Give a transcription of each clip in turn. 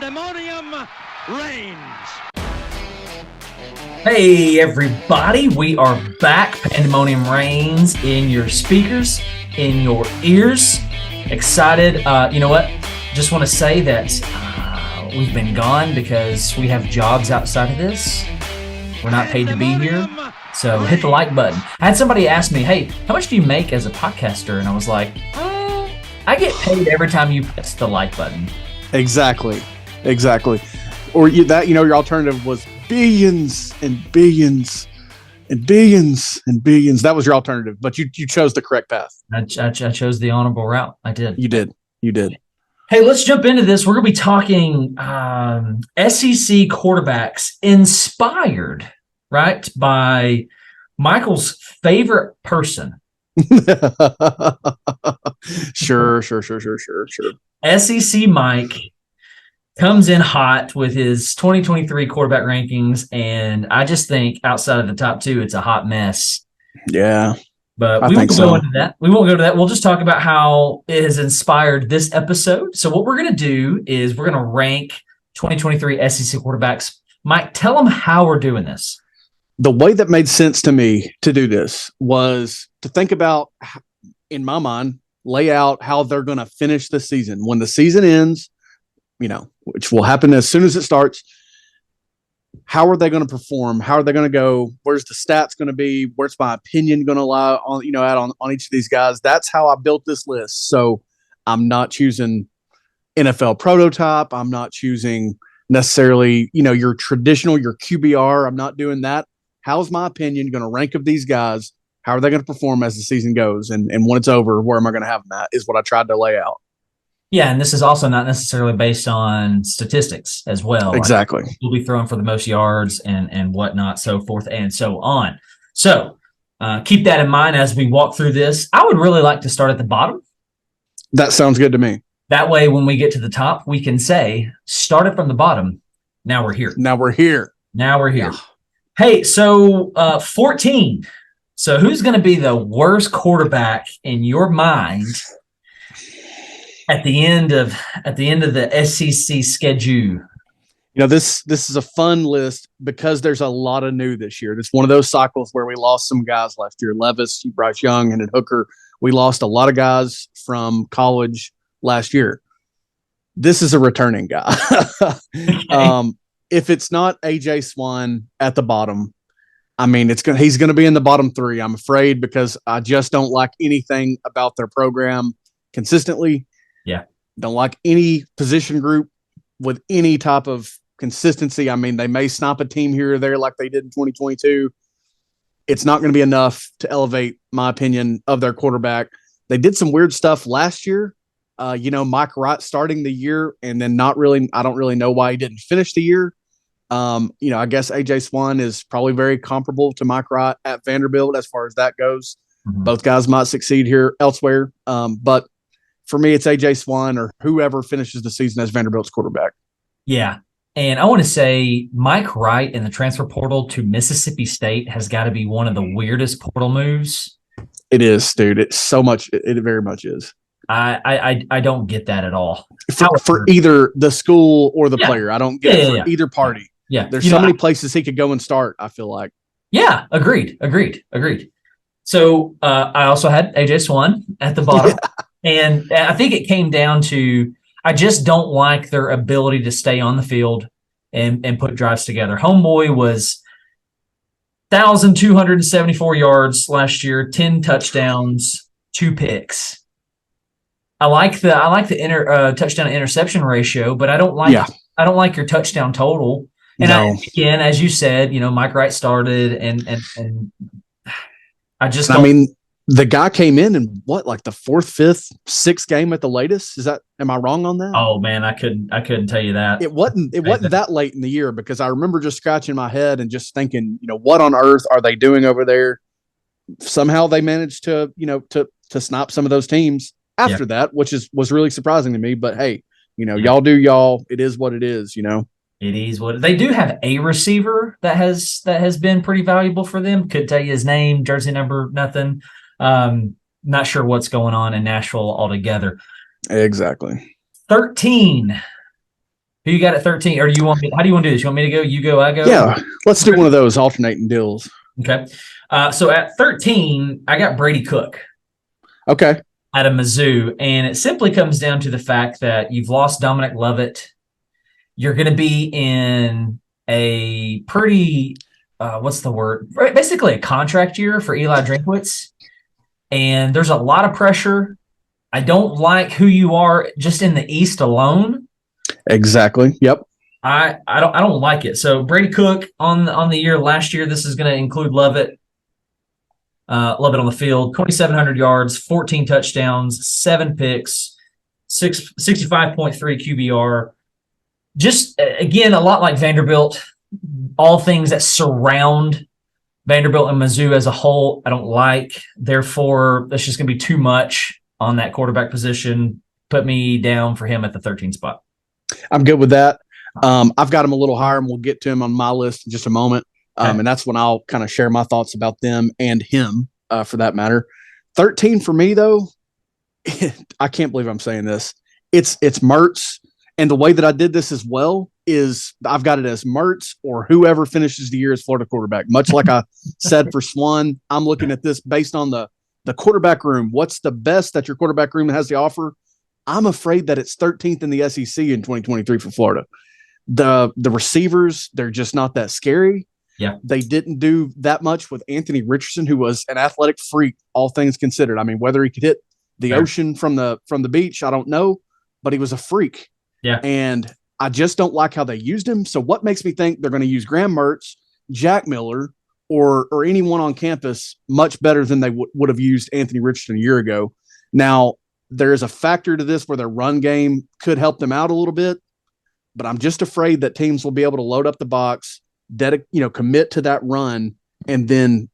Pandemonium reigns. Hey everybody, we are back. Pandemonium reigns in your speakers, in your ears. Excited. You know what? Just want to say that we've been gone because we have jobs outside of this. We're not paid to be here. So hit the like button. I had somebody ask me, hey, how much do you make as a podcaster? And I was like, I get paid every time you press the like button. Exactly. Or your alternative was billions and billions and billions and billions. That was your alternative, but you chose the correct path. I chose the honorable route. I did. You did. Hey, let's jump into this. We're going to be talking SEC quarterbacks inspired, right, by Michael's favorite person. Sure. SEC Mike comes in hot with his 2023 quarterback rankings, and I just think outside of the top two, it's a hot mess. Yeah. But we won't go into that. We won't go to that. We'll just talk about how it has inspired this episode. So what we're going to do is we're going to rank 2023 SEC quarterbacks. Mike, tell them how we're doing this. The way that made sense to me to do this was to think about, in my mind, lay out how they're going to finish the season. When the season ends, which will happen as soon as it starts, how are they going to perform? How are they going to go? Where's the stats going to be? Where's my opinion going to lie on each of these guys? That's how I built this list. So I'm not choosing NFL prototype. I'm not choosing necessarily, your traditional, your QBR. I'm not doing that. How's my opinion going to rank of these guys? How are they going to perform as the season goes? And when it's over, where am I going to have them at is what I tried to lay out. Yeah, and this is also not necessarily based on statistics as well. Exactly. Like we'll be throwing for the most yards and whatnot, so forth and so on. So keep that in mind as we walk through this. I would really like to start at the bottom. That sounds good to me. That way, when we get to the top, we can say, started from the bottom. Now we're here. Yeah. Hey, so 14. So who's going to be the worst quarterback in your mind at the end of the SEC schedule? This is a fun list because there's a lot of new this year. It's one of those cycles where we lost some guys last year. Levis, Bryce Young, and Hooker. We lost a lot of guys from college last year. This is a returning guy. Okay. If it's not AJ Swan at the bottom, he's going to be in the bottom three, I'm afraid, because I just don't like anything about their program consistently. Yeah. Don't like any position group with any type of consistency. They may snap a team here or there like they did in 2022. It's not going to be enough to elevate my opinion of their quarterback. They did some weird stuff last year. Mike Wright starting the year and then I don't really know why he didn't finish the year. I guess AJ Swan is probably very comparable to Mike Wright at Vanderbilt as far as that goes. Mm-hmm. Both guys might succeed here elsewhere. But for me, it's AJ Swan or whoever finishes the season as Vanderbilt's quarterback. Yeah. And I want to say Mike Wright in the transfer portal to Mississippi State has got to be one of the weirdest portal moves. It is, dude. It's so much. It very much is. I don't get that at all. For either the school or the player. I don't get it for either party. Yeah. There's so many places he could go and start, I feel like. Yeah. Agreed. So I also had AJ Swan at the bottom. Yeah. And I think it came down to I just don't like their ability to stay on the field and put drives together. Homeboy was 1,274 yards last year, 10 touchdowns, 2 picks. I like the touchdown to interception ratio, but I don't like your touchdown total. And again, as you said, Mike Wright started and I just don't. The guy came in like the 4th, 5th, 6th game at the latest. Am I wrong on that? Oh man, I couldn't tell you that. It wasn't that late in the year because I remember just scratching my head and just thinking, what on earth are they doing over there? Somehow they managed to snipe some of those teams after that, which was really surprising to me. But hey, y'all do y'all. It is what it is. It is what they do have a receiver that has been pretty valuable for them. Could tell you his name, jersey number, nothing. Not sure what's going on in Nashville altogether. Exactly. 13. Who you got at 13? Or do you want me? How do you want to do this? You want me to go? You go, I go? Yeah, let's do one of those alternating deals. Okay. So at 13, I got Brady Cook. Okay. Out of Mizzou. And it simply comes down to the fact that you've lost Dominic Lovett. You're going to be in a pretty, what's the word? Basically a contract year for Eli Drinkwitz. And there's a lot of pressure. I don't like who you are just in the East alone. Exactly. Yep. I don't like it. So Brady Cook on the year last year, this is going to include Lovett. Lovett on the field, 2,700 yards, 14 touchdowns, 7 picks, 65.3 QBR. Just, again, a lot like Vanderbilt. All things that surround Vanderbilt and Mizzou as a whole, I don't like. Therefore, that's just going to be too much on that quarterback position. Put me down for him at the 13 spot. I'm good with that. I've got him a little higher, and we'll get to him on my list in just a moment. And that's when I'll kind of share my thoughts about them and him, for that matter. 13 for me, though, I can't believe I'm saying this. It's Mertz. And the way that I did this as well is I've got it as Mertz or whoever finishes the year as Florida quarterback. Much like I said for Swan, I'm looking at this based on the quarterback room. What's the best that your quarterback room has to offer? I'm afraid that it's 13th in the SEC in 2023 for Florida. The receivers, they're just not that scary. Yeah. They didn't do that much with Anthony Richardson, who was an athletic freak, all things considered. I mean, whether he could hit the ocean from the beach, I don't know, but he was a freak. Yeah. And I just don't like how they used him. So what makes me think they're going to use Graham Mertz, Jack Miller, or anyone on campus much better than they would have used Anthony Richardson a year ago? Now, there is a factor to this where their run game could help them out a little bit, but I'm just afraid that teams will be able to load up the box, commit to that run, and then,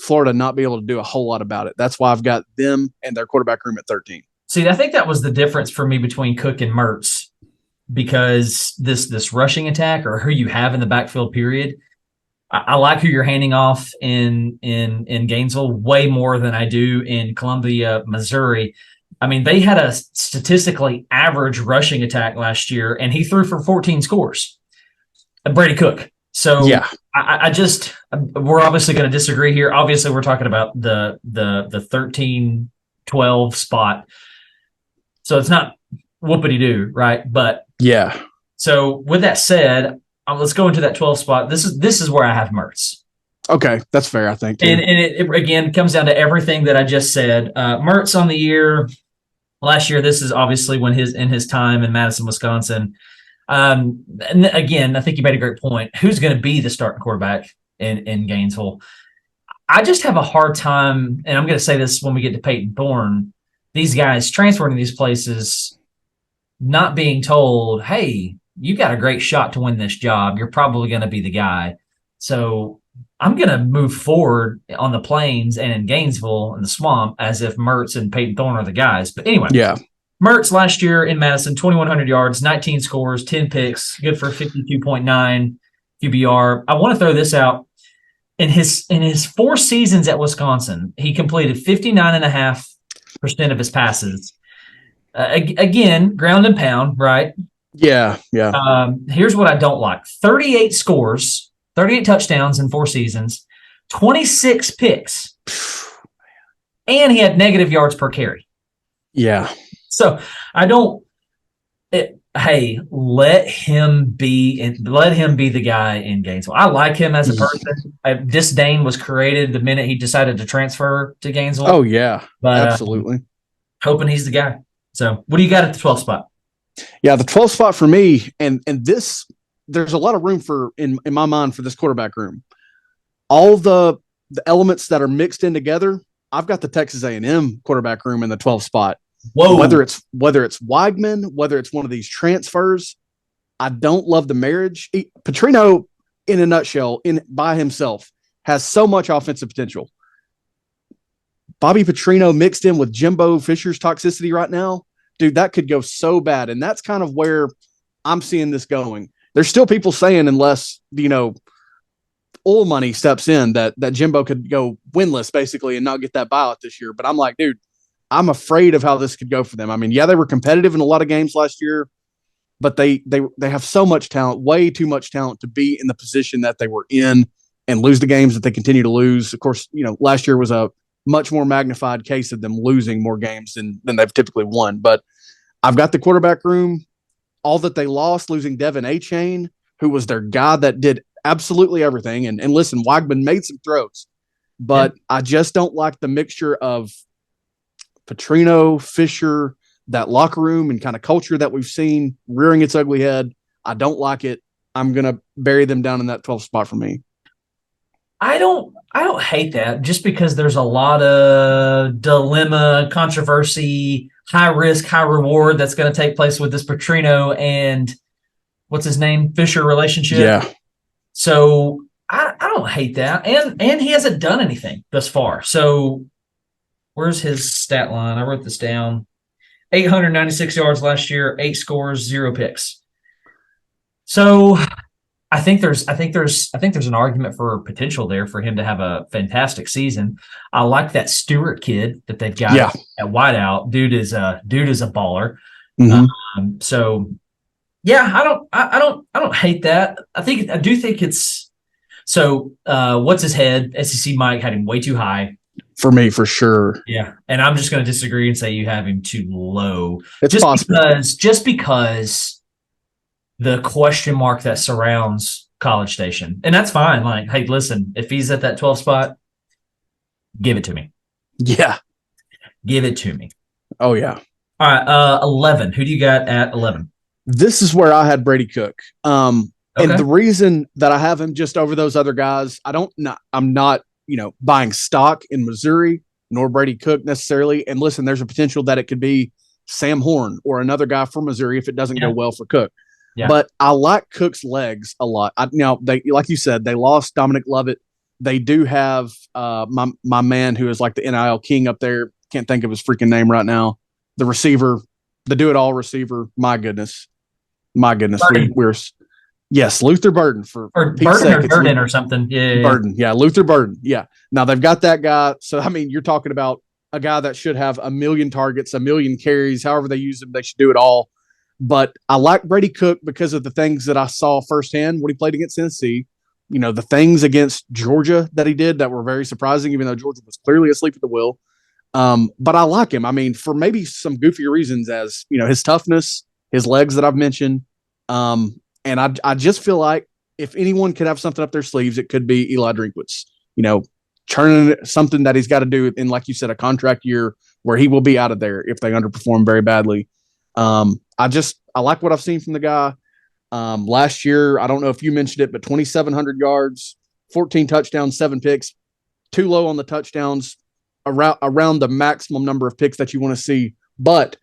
Florida not be able to do a whole lot about it. That's why I've got them and their quarterback room at 13. See, I think that was the difference for me between Cook and Mertz, because this rushing attack or who you have in the backfield period, I like who you're handing off in Gainesville way more than I do in Columbia, Missouri. I mean, they had a statistically average rushing attack last year, and he threw for 14 scores. Brady Cook. So yeah, we're obviously going to disagree here. Obviously, we're talking about the 13-12 spot. So it's not whoopity-doo, right? But yeah. So with that said, let's go into that 12 spot. This is where I have Mertz. Okay, that's fair, I think. And it again comes down to everything that I just said. Mertz on the year last year. This is obviously when in his time in Madison, Wisconsin. And again, I think you made a great point. Who's going to be the starting quarterback in Gainesville? I just have a hard time, and I'm going to say this when we get to Peyton Thorne. These guys transferring to these places, not being told, hey, you got a great shot to win this job. You're probably going to be the guy. So I'm going to move forward on the plains and in Gainesville and the swamp as if Mertz and Peyton Thorne are the guys. But anyway, yeah. Mertz last year in Madison, 2,100 yards, 19 scores, 10 picks, good for 52.9 QBR. I want to throw this out. In his 4 seasons at Wisconsin, he completed 59.5% of his passes. Again, ground and pound, right? Yeah. Here's what I don't like. 38 scores, 38 touchdowns in 4 seasons, 26 picks, and he had negative yards per carry. Yeah. So I don't hey, let him be the guy in Gainesville. I like him as a person. Disdain was created the minute he decided to transfer to Gainesville. Oh, yeah. But, absolutely. Hoping he's the guy. So what do you got at the 12th spot? Yeah, the 12th spot for me, and this, there's a lot of room for, in my mind, for this quarterback room. All the elements that are mixed in together, I've got the Texas A&M quarterback room in the 12th spot. Whoa. Whether it's Weigman, whether it's one of these transfers, I don't love the marriage. Petrino, in a nutshell, by himself, has so much offensive potential. Bobby Petrino mixed in with Jimbo Fisher's toxicity right now, dude, that could go so bad. And that's kind of where I'm seeing this going. There's still people saying, unless, oil money steps in, that Jimbo could go winless basically and not get that buyout this year. But I'm like, dude, I'm afraid of how this could go for them. I mean, yeah, they were competitive in a lot of games last year, but they have so much talent, way too much talent to be in the position that they were in and lose the games that they continue to lose. Of course, last year was a much more magnified case of them losing more games than they've typically won. But I've got the quarterback room. All that they lost, losing Devin Achane, who was their guy that did absolutely everything. And listen, Weigman made some throws, but I just don't like the mixture of Petrino, Fisher, that locker room and kind of culture that we've seen rearing its ugly head. I don't like it. I'm going to bury them down in that 12th spot for me. I don't hate that, just because there's a lot of dilemma, controversy, high risk, high reward that's going to take place with this Petrino and what's his name, Fisher relationship. Yeah. So I don't hate that. And he hasn't done anything thus far. So where's his stat line? I wrote this down. 896 yards last year, 8 scores, 0 picks. So I think there's an argument for potential there for him to have a fantastic season. I like that Stewart kid that they've got at wideout. Dude is a baller. Mm-hmm. So yeah, I don't hate that. I do think it's so. What's his head? SEC Mike had him way too high. For me, for sure. Yeah, and I'm just going to disagree and say you have him too low. It's possible. Just because the question mark that surrounds College Station. And that's fine. Like, hey, listen, if he's at that 12 spot, give it to me. Yeah. Give it to me. Oh, yeah. All right, 11. Who do you got at 11? This is where I had Brady Cook. And the reason that I have him just over those other guys, I'm not buying stock in Missouri nor Brady Cook necessarily. And listen, there's a potential that it could be Sam Horn or another guy from Missouri if it doesn't go well for Cook. Yeah. But I like Cook's legs a lot. They, like you said, they lost Dominic Lovett. They do have my man who is like the NIL king up there. Can't think of his freaking name right now. The receiver, the do-it-all receiver. My goodness. Yes, Luther Burden or Burden or something. Yeah. Burden. Yeah, Luther Burden. Yeah. Now they've got that guy. So, I mean, you're talking about a guy that should have 1 million targets, 1 million carries, however they use him, they should do it all. But I like Brady Cook because of the things that I saw firsthand when he played against Tennessee. The things against Georgia that he did that were very surprising, even though Georgia was clearly asleep at the wheel. But I like him. I mean, for maybe some goofier reasons as, his toughness, his legs that I've mentioned. And I just feel like if anyone could have something up their sleeves, it could be Eli Drinkwitz, turning something that he's got to do in, like you said, a contract year where he will be out of there if they underperform very badly. I like what I've seen from the guy. Last year, I don't know if you mentioned it, but 2,700 yards, 14 touchdowns, 7 picks, too low on the touchdowns, around the maximum number of picks that you want to see. But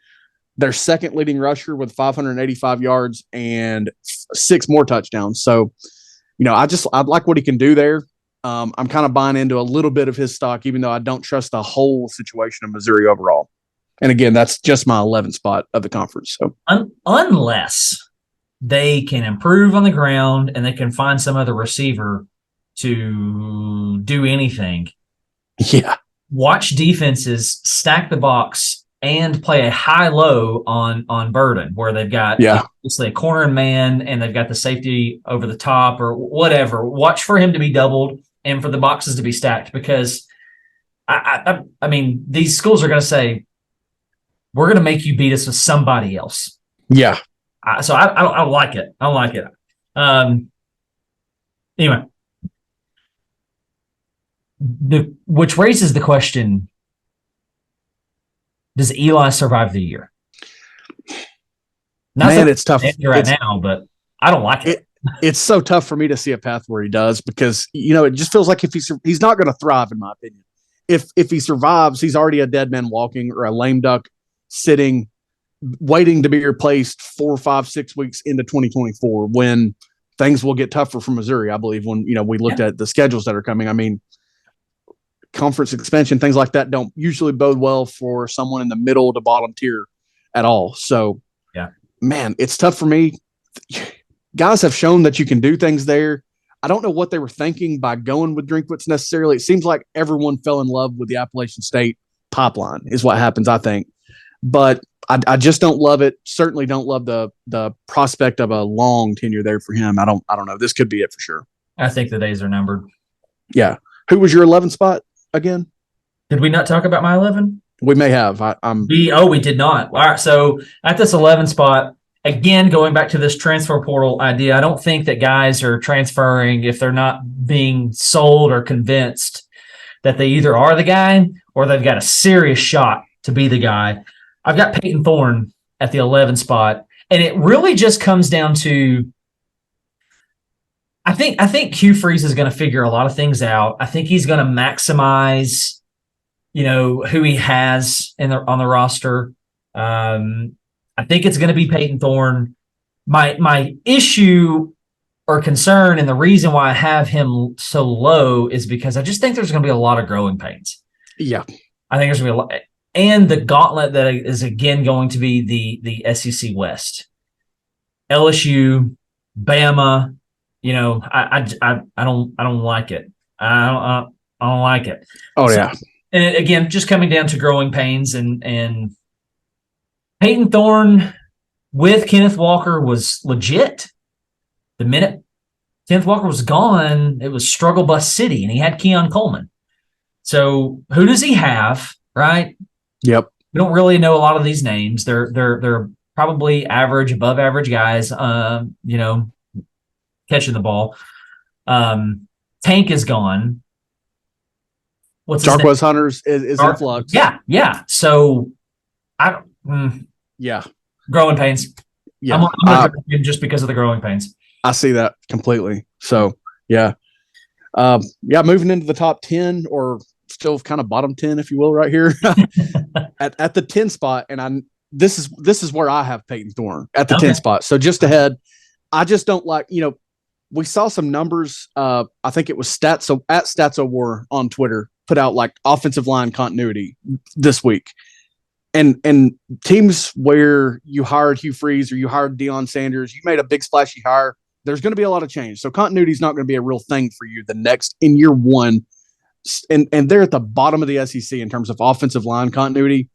their second leading rusher with 585 yards and 6 more touchdowns. So, I like what he can do there. I'm kind of buying into a little bit of his stock, even though I don't trust the whole situation of Missouri overall. And again, that's just my 11th spot of the conference. So unless they can improve on the ground and they can find some other receiver to do anything. Yeah. Watch defenses stack the box and play a high-low on Burden, where they've got obviously a corner man and they've got the safety over the top or whatever. Watch for him to be doubled and for the boxes to be stacked, because I mean, these schools are going to say, we're going to make you beat us with somebody else. Yeah. So I don't like it. I don't like it. Anyway, which raises the question, does Eli survive the year? It's tough now, but I don't like it. It's so tough for me to see a path where he does, because it just feels like if he's not going to thrive, in my opinion. If he survives, he's already a dead man walking or a lame duck sitting, waiting to be replaced 4, 5, 6 weeks into 2024, when things will get tougher for Missouri. I believe when we looked at the schedules that are coming. I mean, conference expansion, things like that don't usually bode well for someone in the middle to bottom tier at all. So, man, it's tough for me. Guys have shown that you can do things there. I don't know what they were thinking by going with Drinkwitz necessarily. It seems like everyone fell in love with the Appalachian State pipeline is what happens, I think. But I just don't love it. Certainly don't love the prospect of a long tenure there for him. I don't know. This could be it for sure. I think the days are numbered. Yeah. Who was your 11 spot again? Did we not talk about my 11? We may have. We did not. All right. So at this 11 spot, again, going back to this transfer portal idea, I don't think that guys are transferring if they're not being sold or convinced that they either are the guy or they've got a serious shot to be the guy. I've got Peyton Thorne at the 11 spot, and it really just comes down to I think Hugh Freeze is going to figure a lot of things out. I think he's going to maximize, who he has on the roster. I think it's going to be Peyton Thorne. My issue or concern, and the reason why I have him so low, is because I just think there's going to be a lot of growing pains. Yeah, I think there's going to be a lot, and the gauntlet that is again going to be the SEC West, LSU, Bama. I don't like it. I don't like it. Oh, yeah. And again, just coming down to growing pains, and Peyton Thorne with Kenneth Walker was legit. The minute Kenneth Walker was gone, it was struggle bus city, and he had Keon Coleman. So who does he have, right? Yep. We don't really know a lot of these names. They're probably average, above average guys, catching the ball. Tank is gone. What's Jarquez Hunters is in flux. Yeah. So I don't. Yeah. Growing pains. Yeah. I'm gonna him just because of the growing pains. I see that completely. So yeah. Moving into the top 10, or still kind of bottom 10, if you will, right here at the 10 spot. And this is where I have Peyton Thorne at the 10 spot. So just ahead. I just don't like, we saw some numbers. I think it was Statso War on Twitter put out like offensive line continuity this week. And teams where you hired Hugh Freeze or you hired Deion Sanders, you made a big splashy hire, there's going to be a lot of change. So continuity is not going to be a real thing for you in year one. And they're at the bottom of the SEC in terms of offensive line continuity.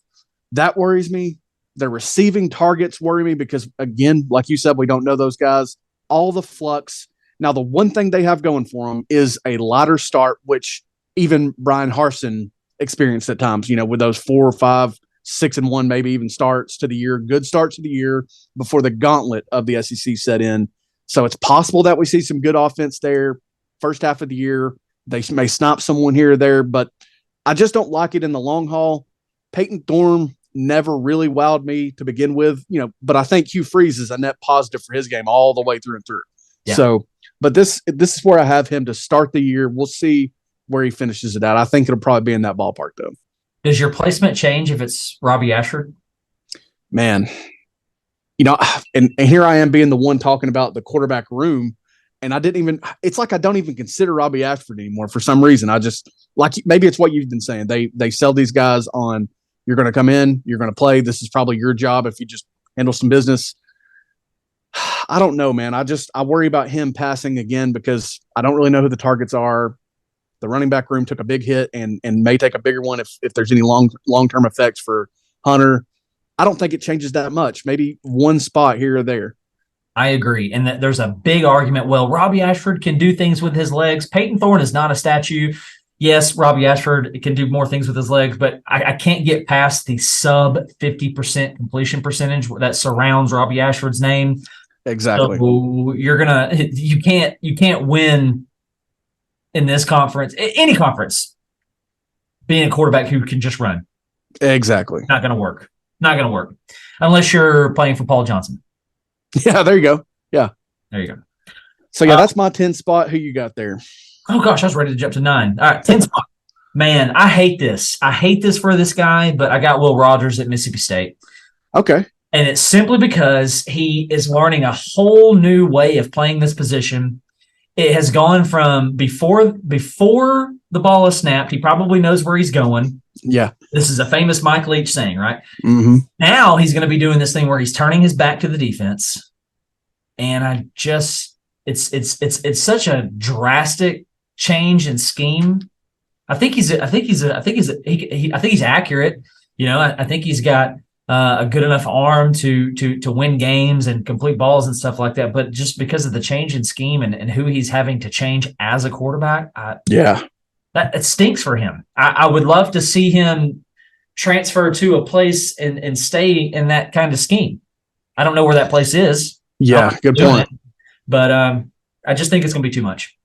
That worries me. Their receiving targets worry me because, again, like you said, we don't know those guys. All the flux. Now, the one thing they have going for them is a lighter start, which even Brian Harsin experienced at times, with those 4 or 5, 6-1, maybe even starts to the year, good starts to the year before the gauntlet of the SEC set in. So it's possible that we see some good offense there first half of the year. They may snap someone here or there, but I just don't like it in the long haul. Peyton Thorne never really wowed me to begin with, but I think Hugh Freeze is a net positive for his game all the way through and through. Yeah. So, but this is where I have him to start the year. We'll see where he finishes it at. I think it'll probably be in that ballpark, though. Does your placement change if it's Robbie Ashford? Man, and here I am being the one talking about the quarterback room, and it's like I don't even consider Robbie Ashford anymore for some reason. I just, like, maybe it's what you've been saying. They sell these guys on, you're going to come in, you're going to play. This is probably your job if you just handle some business. I don't know, man. I worry about him passing again because I don't really know who the targets are. The running back room took a big hit and may take a bigger one if there's any long-term effects for Hunter. I don't think it changes that much. Maybe one spot here or there. I agree. And that there's a big argument. Well, Robbie Ashford can do things with his legs. Peyton Thorne is not a statue. Yes, Robbie Ashford can do more things with his legs, but I can't get past the sub 50% completion percentage that surrounds Robbie Ashford's name. Exactly. So you can't win in this conference, any conference, being a quarterback who can just run. Exactly. Not going to work. Not going to work unless you're playing for Paul Johnson. Yeah, there you go. Yeah. There you go. So, yeah, that's my 10 spot. Who you got there? Oh, gosh, I was ready to jump to 9. All right, 10 spot. Man, I hate this. I hate this for this guy, but I got Will Rogers at Mississippi State. Okay. And it's simply because he is learning a whole new way of playing this position. It has gone from before the ball is snapped, he probably knows where he's going. Yeah. This is a famous Mike Leach saying, right? Mm-hmm. Now he's going to be doing this thing where he's turning his back to the defense. And it's such a drastic change in scheme. I think he's accurate. I think he's got a good enough arm to win games and complete balls and stuff like that. But just because of the change in scheme and who he's having to change as a quarterback, that it stinks for him. I would love to see him transfer to a place and stay in that kind of scheme. I don't know where that place is. Yeah, good point. But I just think it's going to be too much.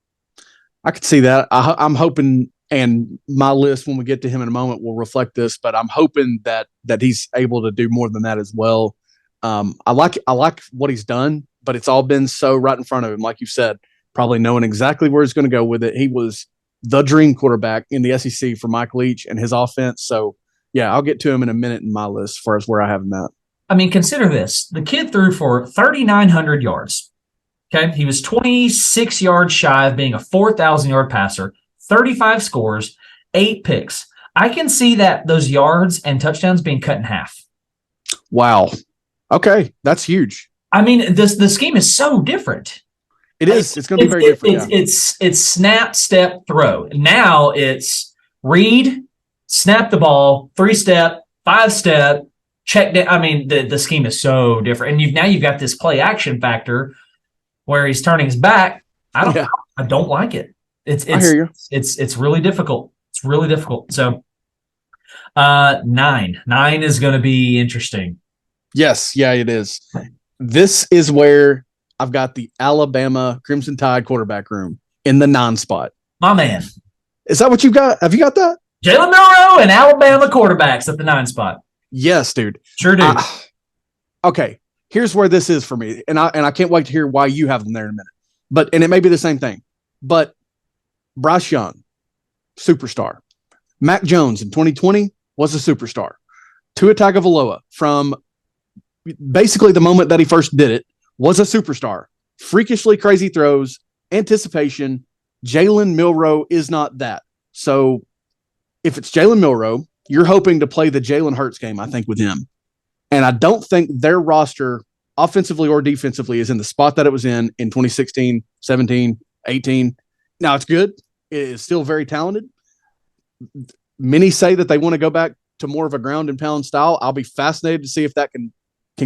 I could see that. I'm hoping, and my list when we get to him in a moment will reflect this, but I'm hoping that he's able to do more than that as well. I like what he's done, but it's all been so right in front of him, like you said, probably knowing exactly where he's going to go with it. He was the dream quarterback in the SEC for Mike Leach and his offense. So, yeah, I'll get to him in a minute in my list as far as where I have him at. I mean, consider this. The kid threw for 3,900 yards. Okay, he was 26 yards shy of being a 4,000-yard passer, 35 scores, 8 picks. I can see that those yards and touchdowns being cut in half. Wow. Okay, that's huge. I mean, the scheme is so different. It is. It's going to be very different. It's snap, step, throw. Now it's read, snap the ball, 3-step, 5-step, check down. I mean, the scheme is so different, and you've got this play action factor where he's turning his back. I don't like it. I hear you. It's really difficult. It's really difficult. So 9 is going to be interesting. Yes, yeah, it is. This is where I've got the Alabama Crimson Tide quarterback room in the 9 spot. My man. Is that what you got? Have you got that? Jalen Milroe and Alabama quarterbacks at the 9 spot. Yes, dude. Sure do. Okay, here's where this is for me, and I can't wait to hear why you have them there in a minute. And it may be the same thing, but Bryce Young, superstar. Mac Jones in 2020 was a superstar. Tua Tagovailoa from basically the moment that he first did it was a superstar. Freakishly crazy throws, anticipation. Jalen Milroe is not that. So if it's Jalen Milroe, you're hoping to play the Jalen Hurts game, I think, with him. And I don't think their roster, offensively or defensively, is in the spot that it was in 2016, 17, 18. Now, it's good. It is still very talented. Many say that they want to go back to more of a ground and pound style. I'll be fascinated to see if that can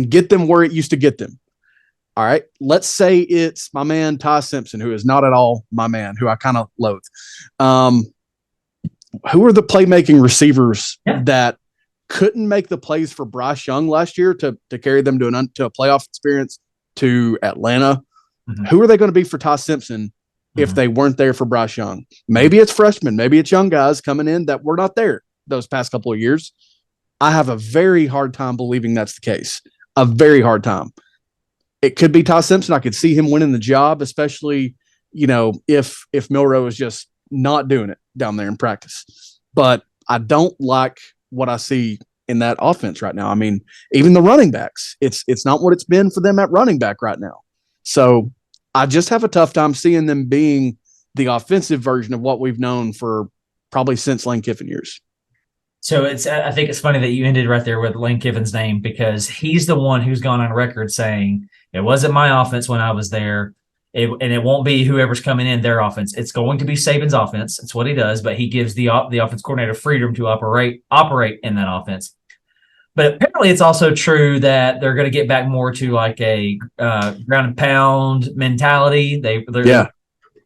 get them where it used to get them. All right. Let's say it's my man, Ty Simpson, who is not at all my man, who I kind of loathe. Who are the playmaking receivers that couldn't make the plays for Bryce Young last year to carry them to a playoff experience to Atlanta? Mm-hmm. Who are they going to be for Ty Simpson if they weren't there for Bryce Young? Maybe it's freshmen. Maybe it's young guys coming in that were not there those past couple of years. I have a very hard time believing that's the case. A very hard time. It could be Ty Simpson. I could see him winning the job, especially, if Milroe is just not doing it down there in practice. But I don't like what I see in that offense right now. I mean, even the running backs, it's not what it's been for them at running back right now. So I just have a tough time seeing them being the offensive version of what we've known for probably since Lane Kiffin years. So I think it's funny that you ended right there with Lane Kiffin's name, because he's the one who's gone on record saying it wasn't my offense when I was there. And it won't be whoever's coming in their offense. It's going to be Saban's offense. It's what he does, but he gives the offense coordinator freedom to operate in that offense. But apparently it's also true that they're going to get back more to like a ground and pound mentality.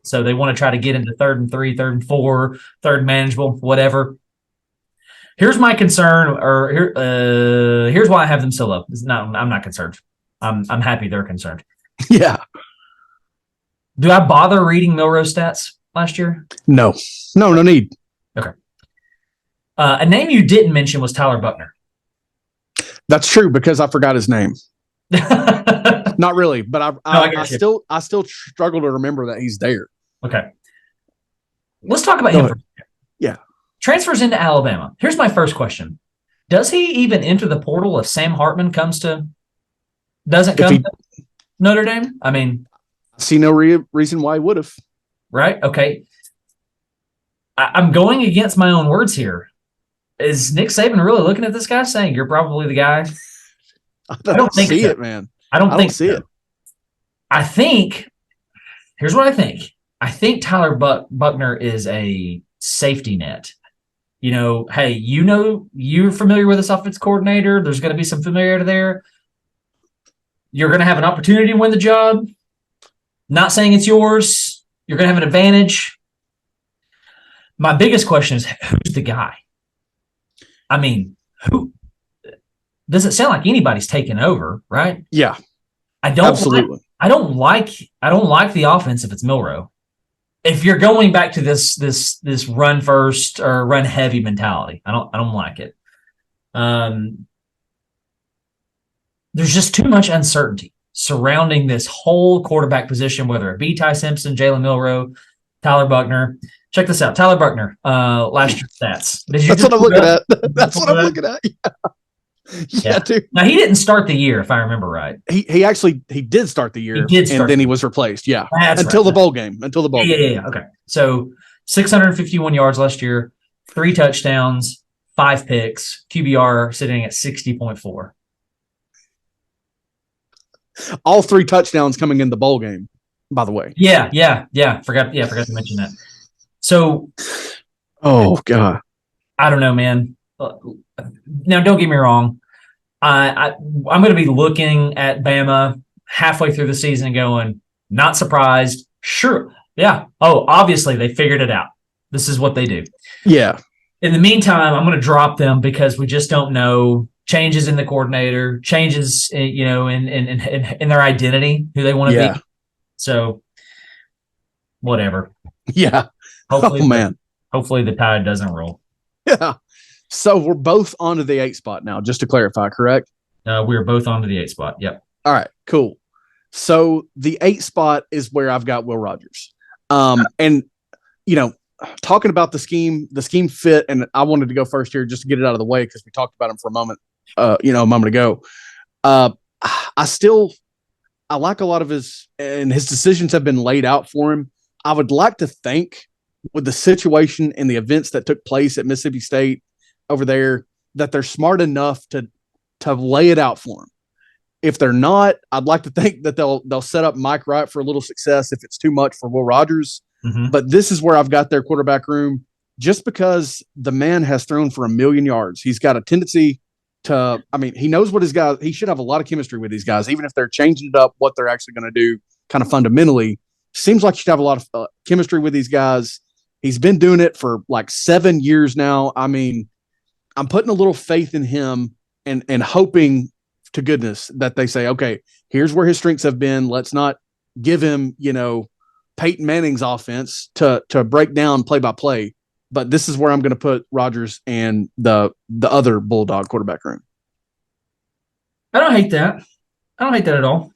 So they want to try to get into 3rd and 3, 3rd and 4, 3rd manageable, whatever. Here's my concern, here's why I have them so low. I'm not concerned. I'm happy they're concerned. Yeah. Do I bother reading Milroe stats last year? No need. Okay. A name you didn't mention was Tyler Buckner. That's true, because I forgot his name. Not really, but I still struggle to remember that he's there. Okay. Let's talk about him. Yeah. Transfers into Alabama. Here's my first question. Does he even enter the portal if Sam Hartman doesn't come to Notre Dame? I mean, I see no reason why he would have. Right? Okay. I'm going against my own words here. Is Nick Saban really looking at this guy saying, you're probably the guy? I don't think see it, man. I don't see it. I think, here's what I think. I think Tyler Buckner is a safety net. hey, you're familiar with this offense coordinator. There's going to be some familiarity there. You're going to have an opportunity to win the job. Not saying it's yours. You're going to have an advantage. My biggest question is, who's the guy? I mean, who? Doesn't sound like anybody's taking over, right? Yeah, I don't absolutely. I don't like the offense if it's Milroe. If you're going back to this run first or run heavy mentality, I don't like it. There's just too much uncertainty surrounding this whole quarterback position, whether it be Ty Simpson, Jalen Milroe, Tyler Buckner. Check this out, Tyler Buckner, last year's stats. That's what I'm looking at. That's what I'm looking at. Yeah, dude. Now he didn't start the year, if I remember right. He did start the year, and then he was replaced. Yeah, until the bowl game. Yeah. Okay, so 651 yards last year, 3 touchdowns, 5 picks, QBR sitting at 60.4. All 3 touchdowns coming in the bowl game, by the way. Yeah. Forgot to mention that. So, oh God, I don't know, man. Now, don't get me wrong. I'm going to be looking at Bama halfway through the season and going, not surprised. Sure. Yeah. Oh, obviously they figured it out. This is what they do. Yeah. In the meantime, I'm going to drop them because we just don't know changes in the coordinator, changes, in their identity, who they want to be. So, whatever. Yeah. Hopefully the tide doesn't roll. Yeah. So we're both onto the 8 spot now, just to clarify, correct? We're both onto the 8 spot. Yep. All right, cool. So the 8 spot is where I've got Will Rogers. And, talking about the scheme fit, and I wanted to go first here just to get it out of the way because we talked about him for a moment, a moment ago. I like a lot of his decisions have been laid out for him. I would like to think with the situation and the events that took place at Mississippi State over there that they're smart enough to lay it out for him. If they're not, I'd like to think that they'll set up Mike Wright for a little success if it's too much for Will Rogers. Mm-hmm. But this is where I've got their quarterback room just because the man has thrown for 1,000,000 yards. He's got a tendency he knows what his guys, he should have a lot of chemistry with these guys, even if they're changing it up, what they're actually going to do kind of fundamentally. Seems like he should have a lot of chemistry with these guys. He's been doing it for like 7 years now. I mean, I'm putting a little faith in him and hoping to goodness that they say, okay, here's where his strengths have been. Let's not give him, Peyton Manning's offense to break down play by play. But this is where I'm going to put Rodgers and the other Bulldog quarterback room. I don't hate that. I don't hate that at all.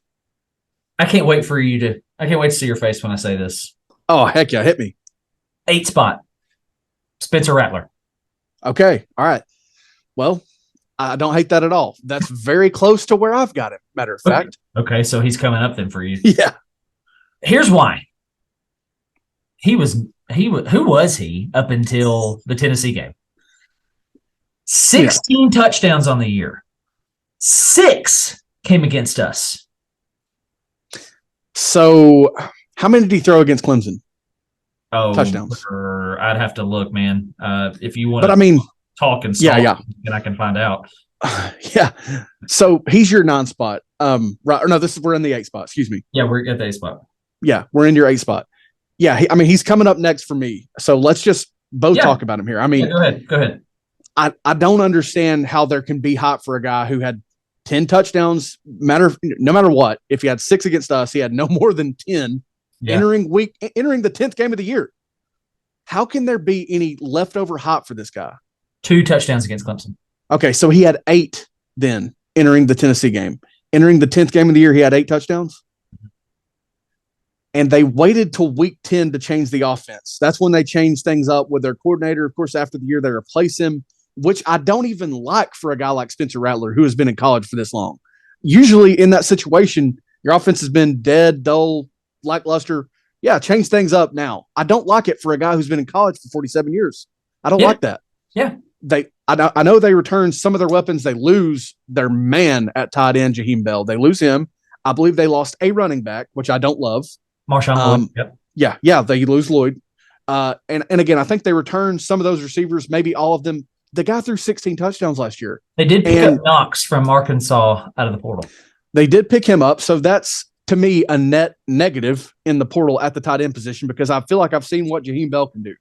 I can't wait to see your face when I say this. Oh, heck yeah. Hit me. 8 spot. Spencer Rattler. Okay. All right. Well, I don't hate that at all. That's very close to where I've got it. Matter of fact. Okay. So he's coming up then for you. Yeah. Here's why. Who was he up until the Tennessee game? 16 touchdowns on the year. 6 came against us. So how many did he throw against Clemson? Oh, touchdowns. I'd have to look, man. If you want talk and then I can find out. Yeah. So he's your 9 spot. Right. Or no, we're in the 8 spot. Excuse me. Yeah, we're at the 8 spot. Yeah, we're in your 8 spot. Yeah, he's coming up next for me. So let's just both talk about him here. I mean, go ahead. I don't understand how there can be hype for a guy who had 10 touchdowns. No matter what, if he had 6 against us, he had no more than 10 entering the 10th game of the year. How can there be any leftover hype for this guy? 2 touchdowns against Clemson. Okay, so he had 8 then entering the Tennessee game. Entering the 10th game of the year, he had 8 touchdowns. And they waited till week 10 to change the offense. That's when they changed things up with their coordinator. Of course, after the year, they replace him, which I don't even like for a guy like Spencer Rattler, who has been in college for this long. Usually in that situation, your offense has been dead, dull, lackluster. Yeah, change things up now. I don't like it for a guy who's been in college for 47 years. I don't like that. Yeah. I know they return some of their weapons. They lose their man at tight end, Jaheim Bell. They lose him. I believe they lost a running back, which I don't love. Marshawn Lloyd. Yep. Yeah, they lose Lloyd. And again, I think they returned some of those receivers, maybe all of them. The guy threw 16 touchdowns last year. They did pick up Knox from Arkansas out of the portal. They did pick him up. So that's, to me, a net negative in the portal at the tight end position, because I feel like I've seen what Jaheim Bell can do.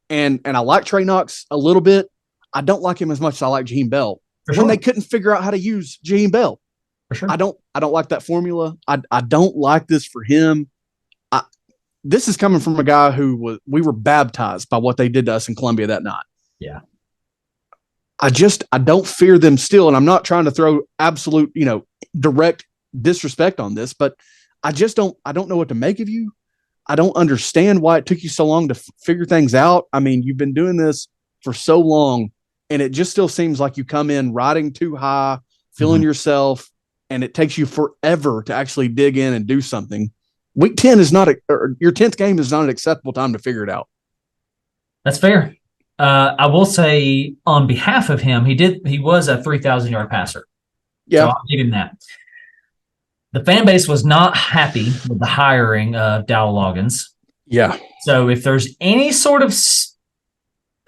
And I like Trey Knox a little bit. I don't like him as much as I like Jaheim Bell. When they couldn't figure out how to use Jaheim Bell. For sure. I don't like that formula. I don't like this for him. This is coming from a guy we were baptized by what they did to us in Columbia that night. Yeah. I don't fear them still. And I'm not trying to throw absolute, direct disrespect on this, but I don't know what to make of you. I don't understand why it took you so long to figure things out. I mean, you've been doing this for so long, and it just still seems like you come in riding too high, feeling yourself, and it takes you forever to actually dig in and do something. Week 10 is not your 10th game is not an acceptable time to figure it out. That's fair. I will say on behalf of him, he was a 3,000-yard passer. Yeah. So I'll give him that. The fan base was not happy with the hiring of Dowell Loggins. Yeah. So if there's any sort of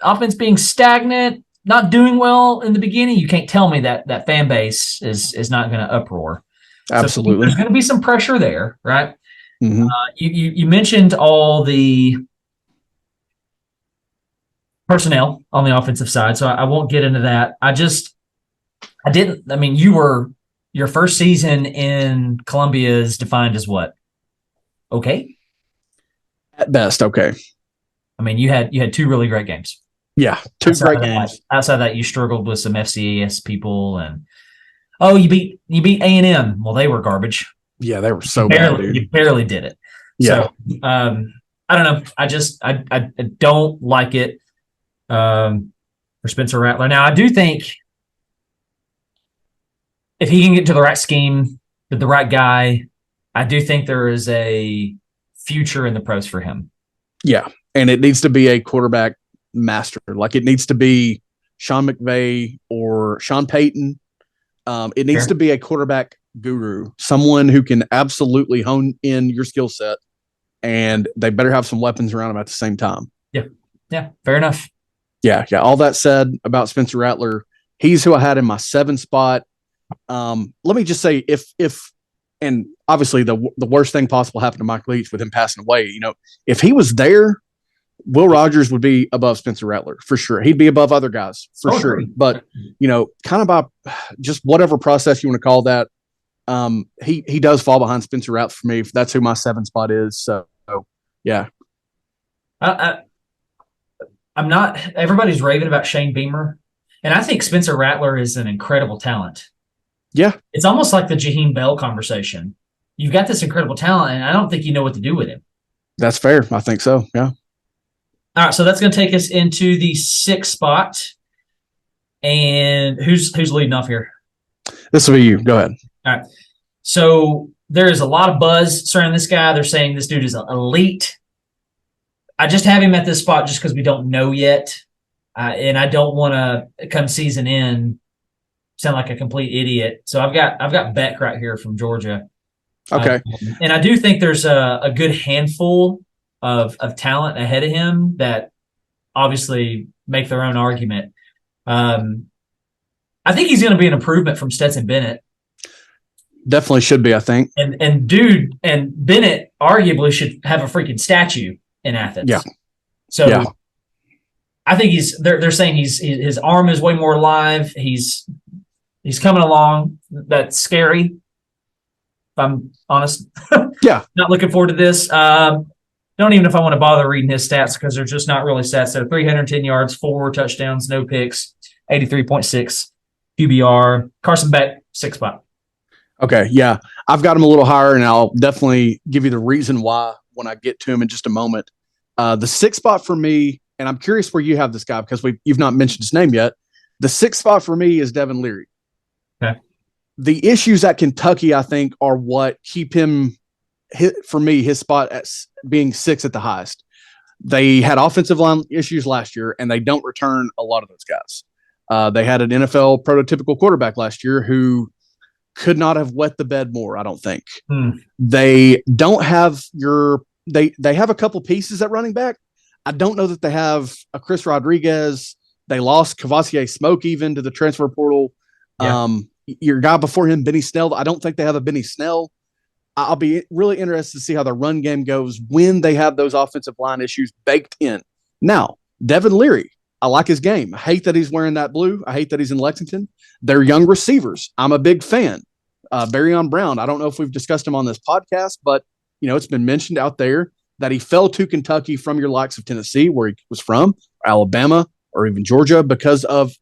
offense being stagnant, not doing well in the beginning, you can't tell me that fan base is not going to uproar. Absolutely. So there's going to be some pressure there, right? Mm-hmm. You mentioned all the personnel on the offensive side, so I won't get into that. Your first season in Columbia is defined as what? Okay. At best, okay. I mean, you had 2 really great games. Yeah, 2 great games. Outside that, you struggled with some FCS people, and you beat A&M. Well, they were garbage. Yeah, they were so bad, dude. You barely did it. Yeah. So, I don't know. I don't like it for Spencer Rattler. Now, I do think if he can get to the right scheme with the right guy, I do think there is a future in the pros for him. Yeah, and it needs to be a quarterback master. Like, it needs to be Sean McVay or Sean Payton. It needs to be a quarterback guru, someone who can absolutely hone in your skill set, and they better have some weapons around them at the same time. Yeah, fair enough. Yeah. All that said about Spencer Rattler, he's who I had in my 7 spot. Let me just say, if and obviously the worst thing possible happened to Mike Leach with him passing away. If he was there, Will Rogers would be above Spencer Rattler for sure. He'd be above other guys for sure. But kind of by just whatever process you want to call that, he does fall behind Spencer Rattler for me. That's who my 7 spot is. So yeah. I'm not. Everybody's raving about Shane Beamer, and I think Spencer Rattler is an incredible talent. Yeah, it's almost like the Jaheim Bell conversation. You've got this incredible talent, and I don't think you know what to do with him. That's fair. I think so. Yeah. All right, so that's going to take us into the 6th spot. And who's leading off here? This will be you. Go ahead. All right. So there is a lot of buzz surrounding this guy. They're saying this dude is elite. I just have him at this spot just because we don't know yet. And I don't want to come season in sound like a complete idiot. So I've got Beck right here from Georgia. Okay. And I do think there's a good handful of talent ahead of him that obviously make their own argument. I think he's going to be an improvement from Stetson Bennett. Definitely should be, I think. And Bennett arguably should have a freaking statue in Athens. Yeah. So yeah. I think they're saying his arm is way more alive. He's coming along. That's scary, if I'm honest. Yeah. Not looking forward to this. Don't even know if I want to bother reading his stats because they're just not really stats. So 310 yards, 4 touchdowns, no picks, 83.6 QBR. Carson Beck, 6 spot. Okay, yeah. I've got him a little higher, and I'll definitely give you the reason why when I get to him in just a moment. The 6th spot for me, and I'm curious where you have this guy because you've not mentioned his name yet. The 6th spot for me is Devin Leary. Okay. The issues at Kentucky, I think, are what keep him, for me, his spot at being 6th at the highest. They had offensive line issues last year, and they don't return a lot of those guys. They had an NFL prototypical quarterback last year who could not have wet the bed more, I don't think. They don't have they have a couple pieces at running back. I don't know that they have a Chris Rodriguez. They lost Cavassier Smoke even to the transfer portal. Yeah. Your guy before him, Benny Snell. I don't think they have a Benny Snell. I'll be really interested to see how the run game goes when they have those offensive line issues baked in. Now, Devin Leary, I like his game. I hate that he's wearing that blue. I hate that he's in Lexington. They're young receivers. I'm a big fan. Barryon Brown, I don't know if we've discussed him on this podcast, but it's been mentioned out there that he fell to Kentucky from your likes of Tennessee, where he was from, or Alabama, or even Georgia, because of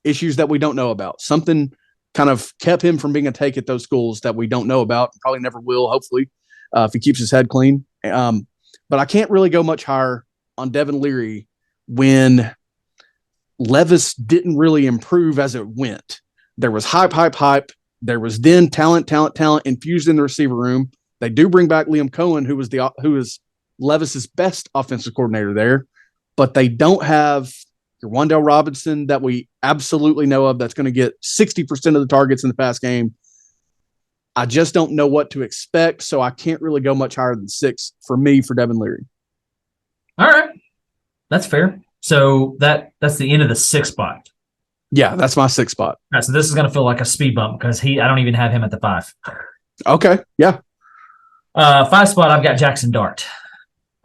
issues that we don't know about. Something kind of kept him from being a take at those schools that we don't know about. Probably never will, hopefully, if he keeps his head clean. But I can't really go much higher on Devin Leary when Levis didn't really improve as it went. There was hype. There was then talent infused in the receiver room. They do bring back Liam Cohen, who is Levis's best offensive coordinator there, but they don't have your Wan'Dale Robinson that we absolutely know of that's going to get 60% of the targets in the pass game. I just don't know what to expect, so I can't really go much higher than 6 for me for Devin Leary. All right. That's fair. So that's the end of the 6th spot. Yeah, that's my 6th spot. All right, so this is going to feel like a speed bump because I don't even have him at the 5. Okay, yeah. 5 spot, I've got Jackson Dart.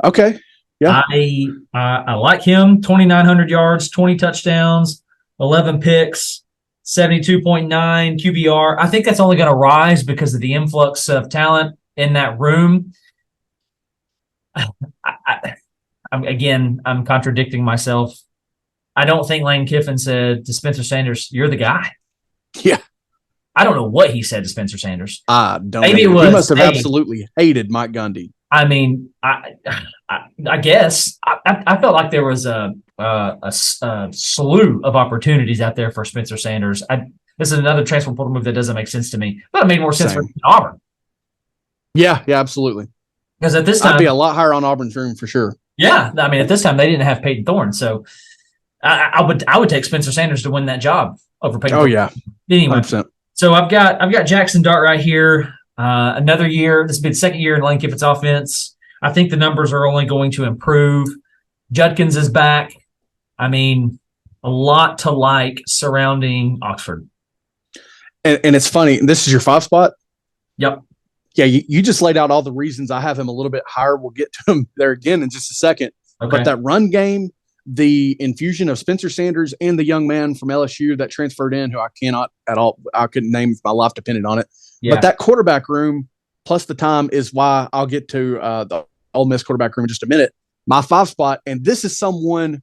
Okay, yeah. I like him. 2,900 yards, 20 touchdowns, 11 picks, 72.9 QBR. I think that's only going to rise because of the influx of talent in that room. I'm contradicting myself. I don't think Lane Kiffin said to Spencer Sanders, "You're the guy." Yeah. I don't know what he said to Spencer Sanders. I don't Maybe know. It was, he must have absolutely hated Mike Gundy. I mean, I guess I felt like there was a slew of opportunities out there for Spencer Sanders. This is another transfer portal move that doesn't make sense to me, but it made more sense for Auburn. Yeah, absolutely. Because at this time, I'd be a lot higher on Auburn's room for sure. Yeah, I mean, at this time they didn't have Peyton Thorne, so I would take Spencer Sanders to win that job over Peyton. Oh yeah. Anyway, 100%. So I've got Jackson Dart right here. Another year. This will be the 2nd year in Lane Kiffin's offense. I think the numbers are only going to improve. Judkins is back. I mean, a lot to like surrounding Oxford. And it's funny. This is your 5 spot? Yep. Yeah, you just laid out all the reasons I have him a little bit higher. We'll get to him there again in just a second. Okay. But that run game, the infusion of Spencer Sanders and the young man from LSU that transferred in, who I cannot at all, I couldn't name if my life depended on it. Yeah. But that quarterback room plus the time is why I'll get to the Ole Miss quarterback room in just a minute. My 5 spot, and this is someone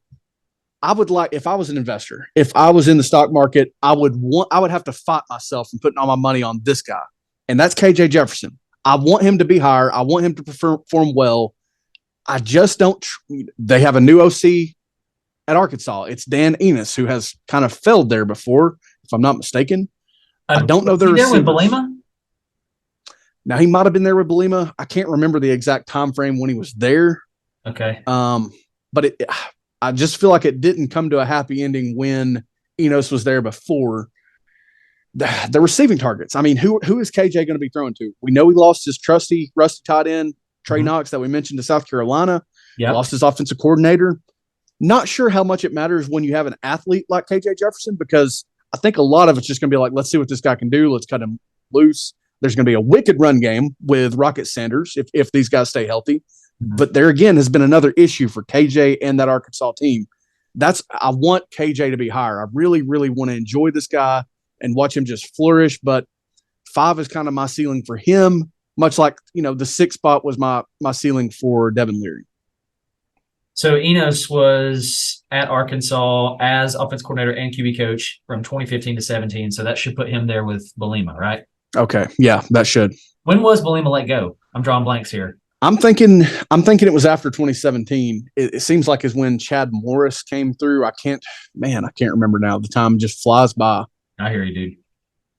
I would like if I was an investor, if I was in the stock market, I would have to fight myself from putting all my money on this guy, and that's KJ Jefferson. I want him to be higher. I want him to perform well. I just don't. They have a new OC at Arkansas. It's Dan Enos, who has kind of failed there before, if I'm not mistaken. I don't know their receivers. There with Belima? Now, he might have been there with Belima. I can't remember the exact time frame when he was there. Okay. But I just feel like it didn't come to a happy ending when Enos was there before. The receiving targets. I mean, who is KJ going to be throwing to? We know he lost his trusty, rusty tight end, Trey Knox, that we mentioned to South Carolina. Yep. Lost his offensive coordinator. Not sure how much it matters when you have an athlete like KJ Jefferson, because I think a lot of it's just going to be like, let's see what this guy can do. Let's cut him loose. There's going to be a wicked run game with Rocket Sanders if these guys stay healthy. Mm-hmm. But there again has been another issue for KJ and that Arkansas team. I want KJ to be higher. I really, really want to enjoy this guy and watch him just flourish. But 5 is kind of my ceiling for him, much like, the 6th spot was my ceiling for Devin Leary. So Enos was at Arkansas as offensive coordinator and QB coach from 2015 to 17. So that should put him there with Belima, right? Okay. Yeah, that should. When was Belima let go? I'm drawing blanks here. I'm thinking it was after 2017. It seems like is when Chad Morris came through. I can't remember now. The time just flies by. I hear you,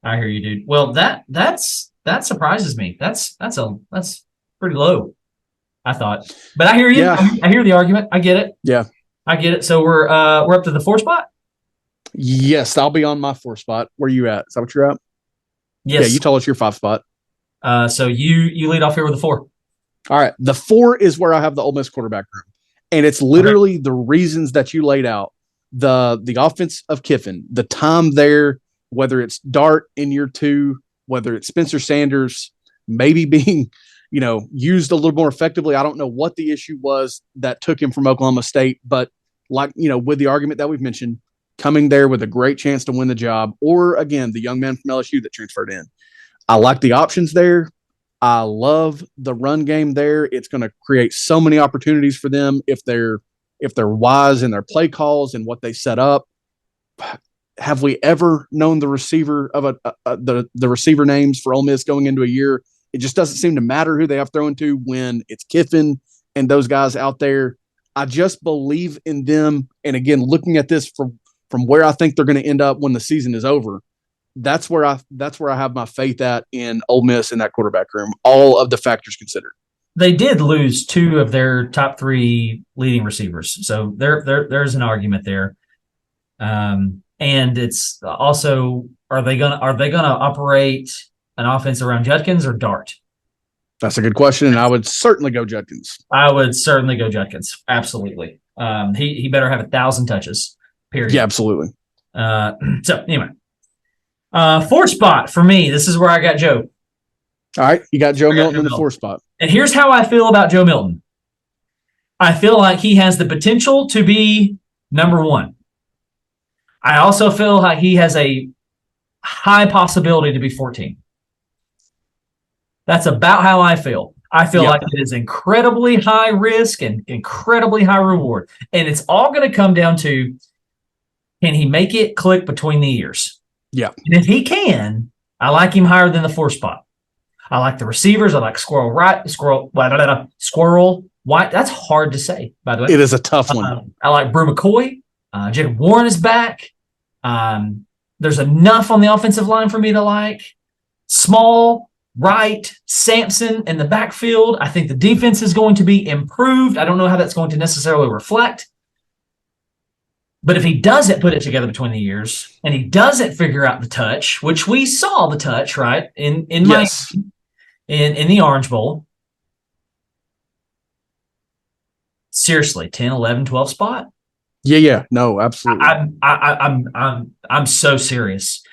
dude. Well, that surprises me. That's pretty low, I thought. But I hear you. Yeah. I hear the argument. I get it. Yeah. I get it. So we're up to the 4 spot? Yes, I'll be on my 4 spot. Where are you at? Is that what you're at? Yes. Yeah, you told us your 5 spot. So you lead off here with the 4. All right. The 4 is where I have the Ole Miss quarterback room. And it's literally the reasons that you laid out. The offense of Kiffin, the time there, whether it's Dart in year 2, whether it's Spencer Sanders maybe being, used a little more effectively. I don't know what the issue was that took him from Oklahoma State, but with the argument that we've mentioned, coming there with a great chance to win the job, or again, the young man from LSU that transferred in. I like the options there. I love the run game there. It's going to create so many opportunities for them if they're wise in their play calls and what they set up. Have we ever known the receiver of the receiver names for Ole Miss going into a year? It just doesn't seem to matter who they have thrown to when it's Kiffin and those guys out there. I just believe in them. And again, looking at this from where I think they're going to end up when the season is over, that's where I have my faith at in Ole Miss in that quarterback room, all of the factors considered. They did lose 2 of their top 3 leading receivers, so there's an argument there. And it's also, are they gonna operate an offense around Judkins or Dart? That's a good question, and I would certainly go Judkins. Absolutely. He better have 1,000 touches. Period. Yeah, absolutely. So anyway, 4th spot for me. This is where I got Joe. All right, you got Joe Milton in the 4th spot. And here's how I feel about Joe Milton. I feel like he has the potential to be number 1. I also feel like he has a high possibility to be 14. That's about how I feel. I feel like it is incredibly high risk and incredibly high reward. And it's all going to come down to, can he make it click between the ears? Yeah. And if he can, I like him higher than the 4th spot. I like the receivers. I like Squirrel White. That's hard to say, by the way. It is a tough one. I like Brew McCoy. Jacob Warren is back. There's enough on the offensive line for me to like. Small, Wright, Sampson in the backfield. I think the defense is going to be improved. I don't know how that's going to necessarily reflect. But if he doesn't put it together between the ears and he doesn't figure out the touch, which we saw the touch, right, in yes. in the Orange Bowl, seriously, 10, 11, 12 spot? Yeah. No, absolutely. I'm so serious.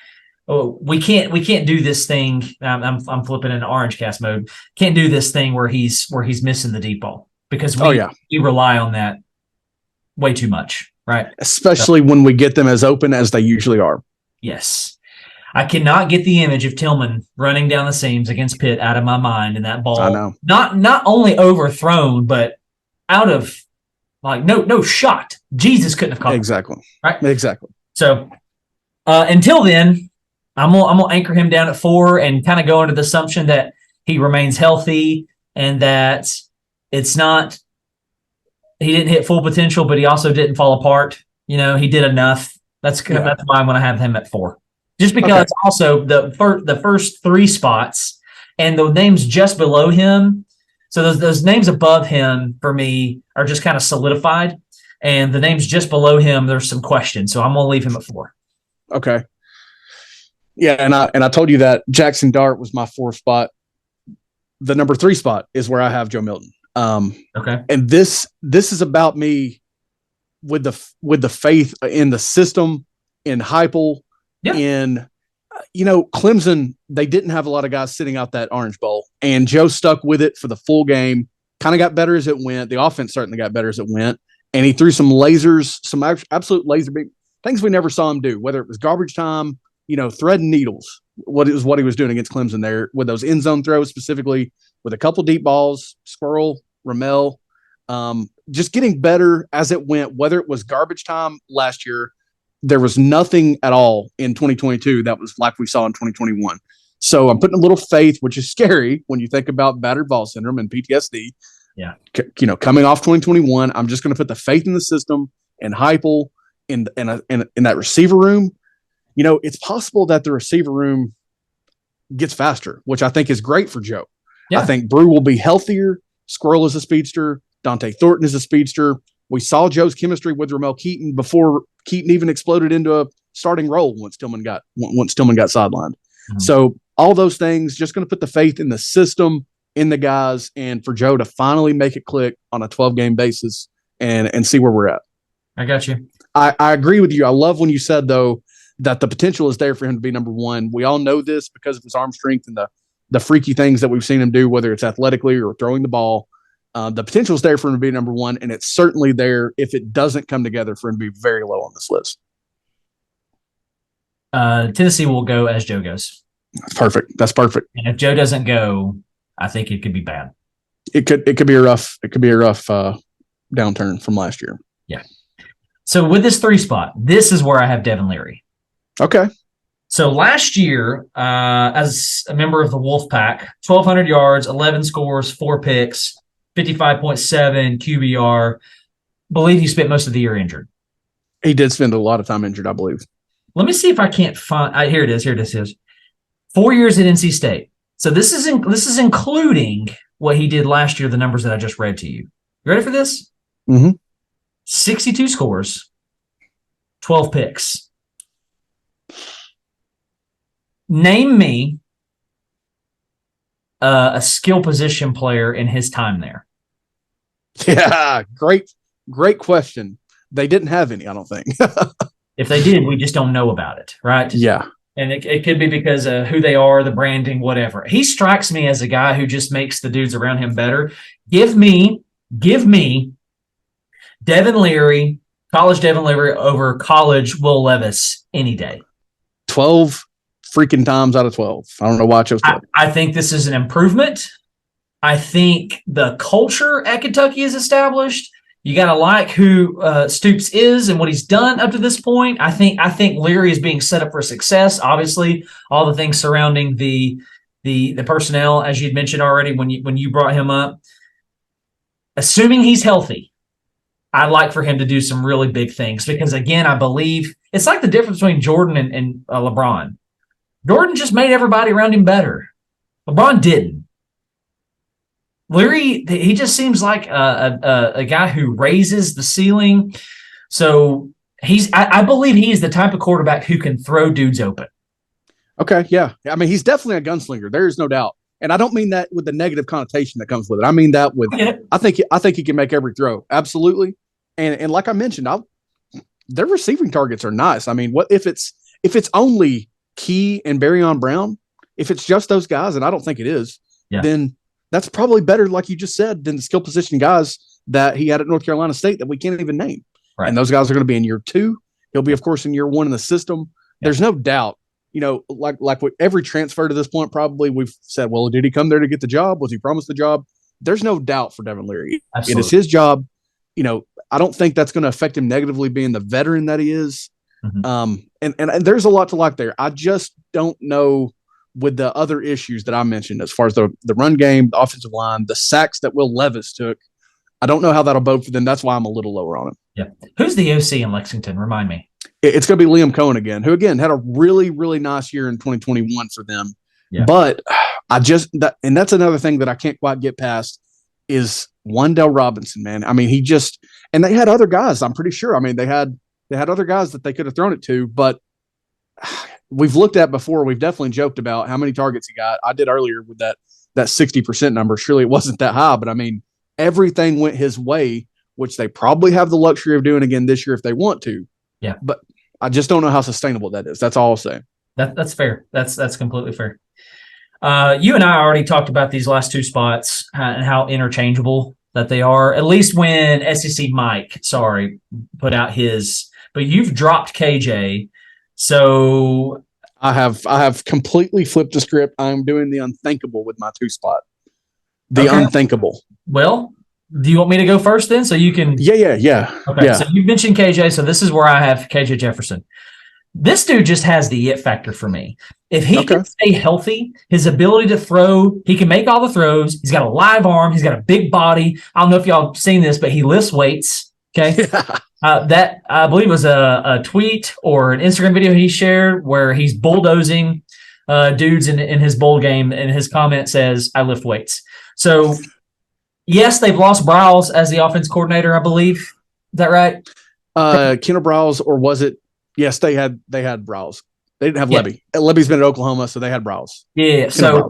Oh, we can't do this thing. I'm flipping into Orange Cast mode. Can't do this thing where he's missing the deep ball, because we rely on that way too much, right? Especially when we get them as open as they usually are. Yes. I cannot get the image of Tillman running down the seams against Pitt out of my mind, and that ball I know. not only overthrown, but out of no shot. Jesus couldn't have caught it. Exactly. Right? Exactly. So until then, I'm gonna anchor him down at 4 and kind of go into the assumption that he remains healthy and that it's not, he didn't hit full potential, but he also didn't fall apart. He did enough. That's why I'm going to have him at 4. Just because also the first 3 spots and the names just below him. So those names above him for me are just kind of solidified, and the names just below him, there's some questions. So I'm going to leave him at 4. Okay. Yeah, and I told you that Jackson Dart was my 4th spot. The number 3 spot is where I have Joe Milton. Okay. And this is about me with the faith in the system, in Heupel, in Clemson. They didn't have a lot of guys sitting out that Orange Bowl, and Joe stuck with it for the full game. Kind of got better as it went. The offense certainly got better as it went, and he threw some lasers, some absolute laser beam things we never saw him do. Whether it was garbage time, threading needles. What he was doing against Clemson there with those end zone throws, specifically with a couple deep balls, Squirrel, Ramel, just getting better as it went. Whether it was garbage time last year, there was nothing at all in 2022 that was like we saw in 2021. So I'm putting a little faith, which is scary when you think about battered ball syndrome and PTSD. Yeah. Coming off 2021, I'm just going to put the faith in the system and Heupel in that receiver room. It's possible that the receiver room gets faster, which I think is great for Joe. Yeah. I think Brew will be healthier. Squirrel is a speedster. Dante Thornton is a speedster. We saw Joe's chemistry with Ramel Keaton before Keaton even exploded into a starting role once Tillman got sidelined. Mm-hmm. So all those things, just going to put the faith in the system, in the guys, and for Joe to finally make it click on a 12-game basis and see where we're at. I got you. I agree with you. I love when you said, though, that the potential is there for him to be number one. We all know this because of his arm strength and the freaky things that we've seen him do, whether it's athletically or throwing the ball. The potential is there for him to be number one, and it's certainly there if it doesn't come together for him to be very low on this list. Tennessee will go as Joe goes. That's perfect. That's perfect. And if Joe doesn't go, I think it could be bad. It could be a rough downturn from last year. Yeah. So with this 3 spot, this is where I have Devin Leary. Okay. So last year, as a member of the Wolfpack, 1,200 yards, 11 scores, 4 picks, 55.7 QBR. Believe he spent most of the year injured. He did spend a lot of time injured, I believe. Let me see if I can't find. Here it is. 4 years at NC State. So this is including what he did last year. The numbers that I just read to you. You ready for this? Mm-hmm. 62 scores, 12 picks. Name me a skill position player in his time there. Yeah, great question. They didn't have any, I don't think. If they did, we just don't know about it, right? Yeah. And it could be because of who they are, the branding, whatever. He strikes me as a guy who just makes the dudes around him better. Give me Devin Leary, college Devin Leary over college Will Levis any day. 12 freaking times out of 12. I don't know why I chose 12. I think this is an improvement. I think the culture at Kentucky is established. You got to like who Stoops is and what he's done up to this point. I think Leary is being set up for success. Obviously, all the things surrounding the personnel, as you'd mentioned already when you brought him up. Assuming he's healthy, I'd like for him to do some really big things because, again, I believe it's like the difference between Jordan and LeBron. Jordan just made everybody around him better. LeBron didn't. Leary, he just seems like a guy who raises the ceiling. So I believe he is the type of quarterback who can throw dudes open. Okay, yeah. I mean, he's definitely a gunslinger. There is no doubt. And I don't mean that with the negative connotation that comes with it. I mean that with I think he can make every throw. Absolutely. And like I mentioned, their receiving targets are nice. I mean, what if it's only Key and Barryon Brown? If it's just those guys, and I don't think it is, then that's probably better, like you just said, than the skill position guys that he had at North Carolina State that we can't even name. Right. And those guys are going to be in year 2. He'll be, of course, in year 1 in the system. Yeah. There's no doubt. You know, like with every transfer to this point, probably we've said, well, did he come there to get the job? Was he promised the job? There's no doubt for Devin Leary. Absolutely. It is his job. You know, I don't think that's going to affect him negatively being the veteran that he is. Mm-hmm. And there's a lot to like there. I just don't know with the other issues that I mentioned as far as the run game, the offensive line, the sacks that Will Levis took. I don't know how that'll bode for them. That's why I'm a little lower on him. Yeah. Who's the OC in Lexington? Remind me. It's going to be Liam Cohen again, who, again, had a really, really nice year in 2021 for them. Yeah. But and that's another thing that I can't quite get past is Wan'Dale Robinson, man. I mean, and they had other guys, I'm pretty sure. I mean, they had other guys that they could have thrown it to, but we've looked at before. We've definitely joked about how many targets he got. I did earlier with that 60% number. Surely it wasn't that high, but I mean, everything went his way, which they probably have the luxury of doing again this year if they want to. Yeah. But I just don't know how sustainable that is. That's all I'll say. That's fair. That's completely fair. You and I already talked about these last 2 spots and how interchangeable that they are, at least when SEC Mike, put out his, but you've dropped KJ. So I have completely flipped the script. I'm doing the unthinkable with my 2 spot. Unthinkable. Well, do you want me to go first then? So you can. Yeah. Okay. Yeah. So you mentioned KJ. So this is where I have KJ Jefferson. This dude just has the it factor for me. If he can stay healthy, his ability to throw, he can make all the throws. He's got a live arm. He's got a big body. I don't know if y'all have seen this, but he lifts weights. Okay. That I believe was a tweet or an Instagram video he shared where he's bulldozing dudes in his bowl game, and his comment says, "I lift weights." So, yes, they've lost Browse as the offense coordinator, I believe. Is that right? Kendall Browse, or was it? Yes, they had Browse. They didn't have Lebby. Lebby's been at Oklahoma, so they had Browse. Yeah, so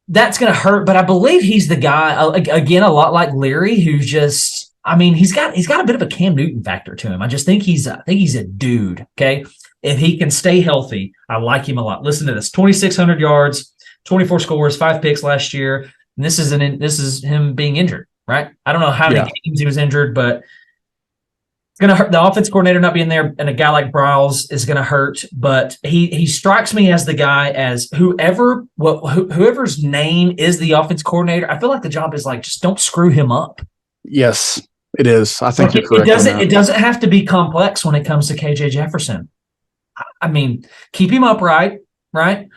that's going to hurt. But I believe he's the guy, again, a lot like Leary, who's just I mean, he's got a bit of a Cam Newton factor to him. I just think he's a dude. Okay, if he can stay healthy, I like him a lot. Listen to this: 2,600 yards, 24 scores, 5 picks last year, and this is him being injured, right? I don't know how many games he was injured, but it's gonna hurt. The offense coordinator not being there, and a guy like Bryles is gonna hurt. But he strikes me as the guy as whoever's name is the offense coordinator. I feel like the job is like just don't screw him up. Yes, it is. I think Like you're correct. It doesn't have to be complex when it comes to KJ Jefferson. I mean, keep him upright, right?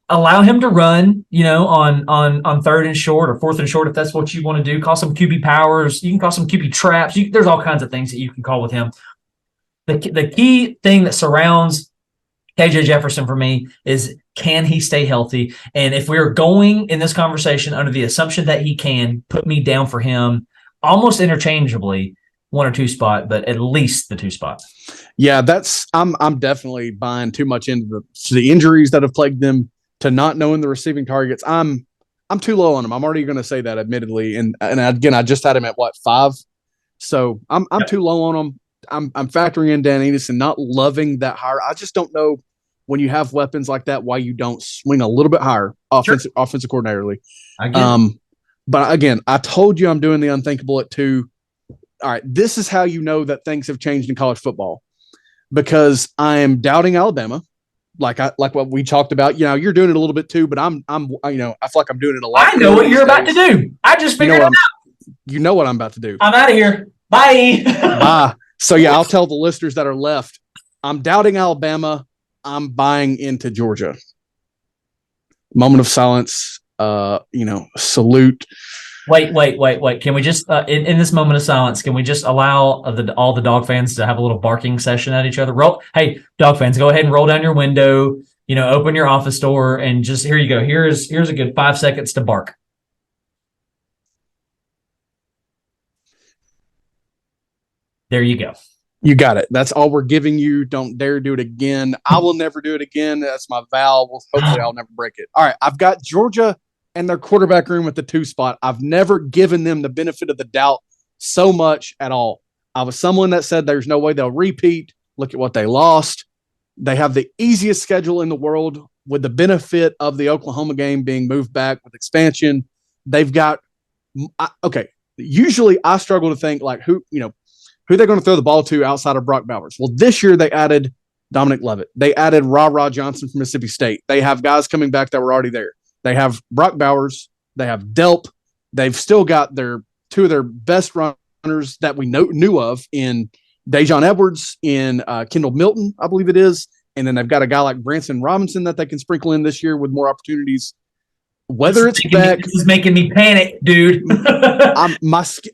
Allow him to run, on third and short or fourth and short if that's what you want to do. Call some QB powers. You can call some QB traps. There's all kinds of things that you can call with him. The key thing that surrounds KJ Jefferson for me is, can he stay healthy? And if we're going in this conversation under the assumption that he can, put me down for him almost interchangeably, 1 or 2 spot, but at least the 2 spot. Yeah, I'm definitely buying too much into the injuries that have plagued them, to not knowing the receiving targets. I'm too low on him. I'm already going to say that, admittedly. And again, I just had him at 5, so I'm too low on him. I'm factoring in Dan Enos and not loving that higher. I just don't know, when you have weapons like that, why you don't swing a little bit higher offensive coordinatorly. I get it. But again, I told you I'm doing the unthinkable at 2. All right, this is how you know that things have changed in college football, because I am doubting Alabama, like what we talked about. You're doing it a little bit too, but I'm I feel like I'm doing it a lot. I know what you're about to do. I just figured it out. You know what I'm about to do. I'm out of here. Bye. Bye. So I'll tell the listeners that are left, I'm doubting Alabama. I'm buying into Georgia. Moment of silence. Salute. Wait. Can we just, in this moment of silence, can we just allow all the dog fans to have a little barking session at each other? Hey, dog fans, go ahead and roll down your window, open your office door, and just, here you go. Here's a good 5 seconds to bark. There you go. You got it. That's all we're giving you. Don't dare do it again. I will never do it again. That's my vow. Hopefully I'll never break it. All right. I've got Georgia and their quarterback room at the 2 spot. I've never given them the benefit of the doubt so much at all. I was someone that said there's no way they'll repeat. Look at what they lost. They have the easiest schedule in the world, with the benefit of the Oklahoma game being moved back with expansion. They've got usually I struggle to think like who they're going to throw the ball to outside of Brock Bowers. Well, this year they added Dominic Lovett. They added Ra Johnson from Mississippi State. They have guys coming back that were already there. They have Brock Bowers. They have Delp. They've still got 2 of their best runners that we knew of in Dejon Edwards, in Kendall Milton, I believe it is. And then they've got a guy like Branson Robinson that they can sprinkle in this year with more opportunities. Whether it's back, this is making me panic, dude. I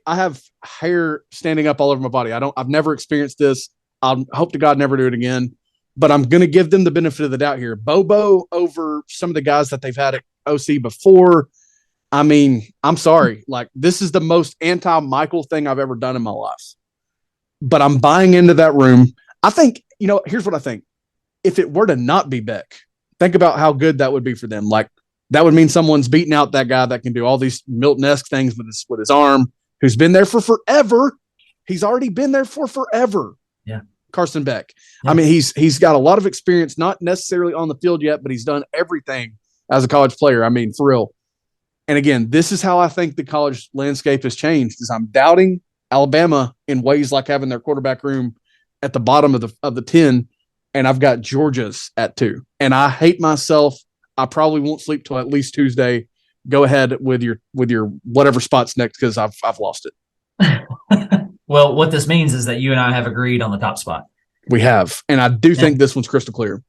have hair standing up all over my body. I've never experienced this. I hope to God never do it again. But I'm going to give them the benefit of the doubt here. Bobo over some of the guys that they've had at OC before. I mean, I'm sorry. Like, this is the most anti-Michael thing I've ever done in my life. But I'm buying into that room. I think, here's what I think. If it were to not be Beck, think about how good that would be for them. Like, that would mean someone's beating out that guy that can do all these Milton-esque things with his arm, who's been there for forever. He's already been there for forever. Yeah. Carson Beck. Yeah. I mean, he's got a lot of experience, not necessarily on the field yet, but he's done everything as a college player. I mean, for real. And again, this is how I think the college landscape has changed, is I'm doubting Alabama in ways like having their quarterback room at the bottom of the 10, and I've got Georgia's at 2. And I hate myself. I probably won't sleep till at least Tuesday. Go ahead with your whatever spot's next, because I've lost it. Well, what this means is that you and I have agreed on the top spot. We have, and I do think this one's crystal clear.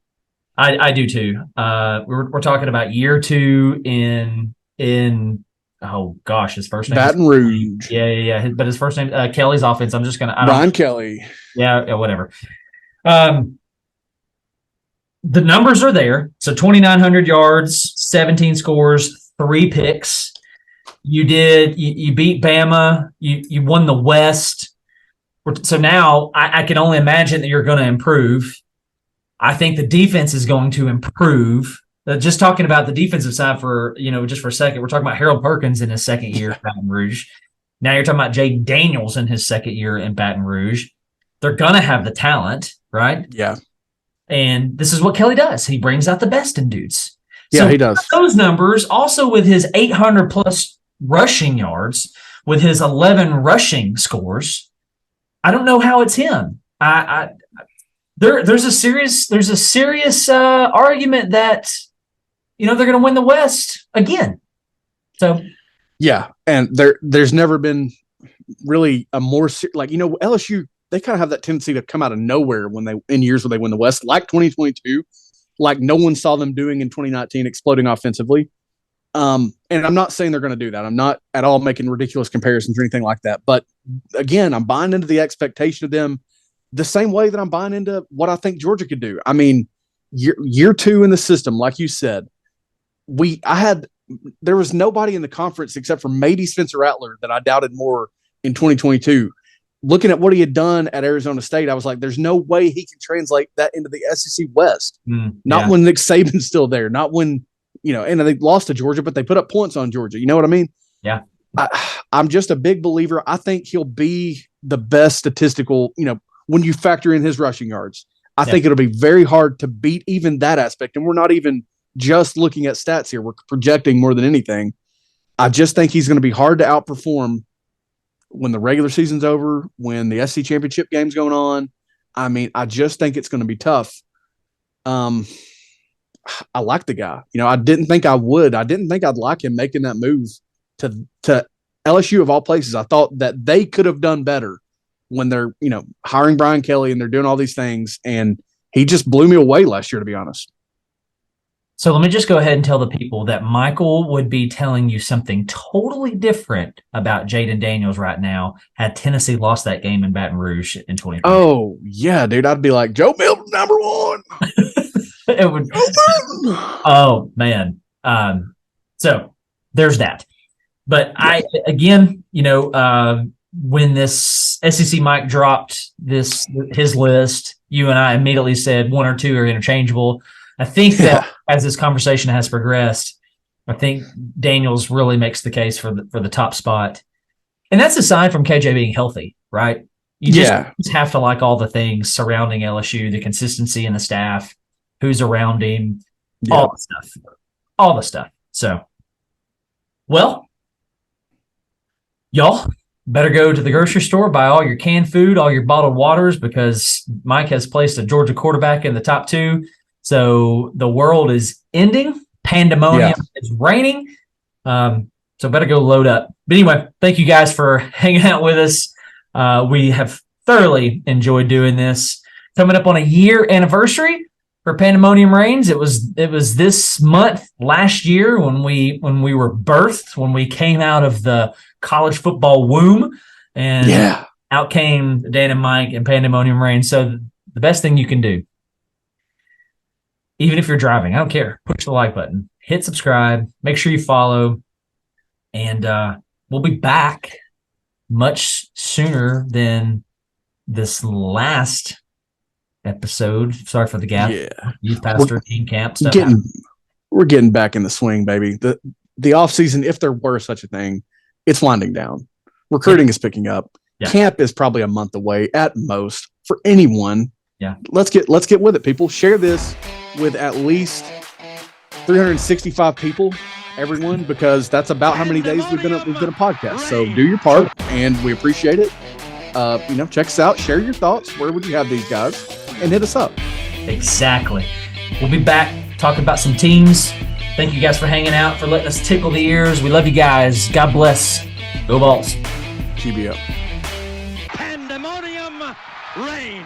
I do too. We're talking about year 2 in oh gosh, his first name Baton Rouge. Yeah. But his first name Kelly's offense. I'm just gonna Brian Kelly. Yeah, whatever. The numbers are there. So 2,900 yards, 17 scores, 3 picks. You beat Bama. You won the West. So now I can only imagine that you're going to improve. I think the defense is going to improve. Just talking about the defensive side for a second, we're talking about Harold Perkins in his second year at Baton Rouge. Now you're talking about Jay Daniels in his second year in Baton Rouge. They're going to have the talent, right? Yeah. And this is what Kelly does. He brings out the best in dudes. Yeah, so he does. Those numbers, also with his 800-plus rushing yards, with his 11 rushing scores, I don't know how it's him. There's a serious argument that they're going to win the West again. So yeah, and there's never been really a more LSU. They kind of have that tendency to come out of nowhere in years when they win the West, like 2022, like no one saw them doing in 2019, exploding offensively. And I'm not saying they're going to do that. I'm not at all making ridiculous comparisons or anything like that. But again, I'm buying into the expectation of them the same way that I'm buying into what I think Georgia could do. I mean, year two in the system, like you said, there was nobody in the conference except for maybe Spencer Rattler that I doubted more in 2022. Looking at what he had done at Arizona State, I was like, there's no way he can translate that into the SEC West. Not when Nick Saban's still there, not when, and they lost to Georgia, but they put up points on Georgia. You know what I mean? Yeah. I'm just a big believer. I think he'll be the best statistical, when you factor in his rushing yards. I think it'll be very hard to beat even that aspect. And we're not even just looking at stats here. We're projecting more than anything. I just think he's going to be hard to outperform when the regular season's over, when the SEC championship game's going on. I mean, I just think it's going to be tough. I like the guy. I didn't think I would. I didn't think I'd like him making that move to LSU of all places. I thought that they could have done better when they're, hiring Brian Kelly and they're doing all these things. And he just blew me away last year, to be honest. So let me just go ahead and tell the people that Michael would be telling you something totally different about Jaden Daniels right now had Tennessee lost that game in Baton Rouge in 2020. Oh, yeah, dude. I'd be like, Joe Milton's number one. It would. Oh, man. So there's that. But when this SEC Mike dropped his list, you and I immediately said one or two are interchangeable. I think that as this conversation has progressed, I think Daniels really makes the case for the top spot. And that's aside from KJ being healthy, right? You just have to like all the things surrounding LSU, the consistency in the staff, who's around him, all the stuff. So, well, y'all better go to the grocery store, buy all your canned food, all your bottled waters, because Mike has placed a Georgia quarterback in the top 2. So the world is ending. Pandemonium is reigning. So better go load up. But anyway, thank you guys for hanging out with us. We have thoroughly enjoyed doing this. Coming up on a year anniversary for Pandemonium Reigns. It was this month last year when we were birthed, when we came out of the college football womb, and out came Dan and Mike and Pandemonium Reigns. So the best thing you can do, even if you're driving, I don't care, push the like button, hit subscribe, make sure you follow, and we'll be back much sooner than this last episode. Sorry for the gap. Youth pastor, team camp stuff. We're getting back in the swing, baby. The off season, if there were such a thing, it's winding down. Recruiting is picking up. Camp is probably a month away at most for anyone. Let's get with it, people. Share this with at least 365 people, everyone, because that's about how many days we've been a podcast. So do your part, and we appreciate it. Check us out. Share your thoughts. Where would you have these guys? And hit us up. Exactly. We'll be back talking about some teams. Thank you guys for hanging out, for letting us tickle the ears. We love you guys. God bless. Go Balls. GBO. Pandemonium reigns.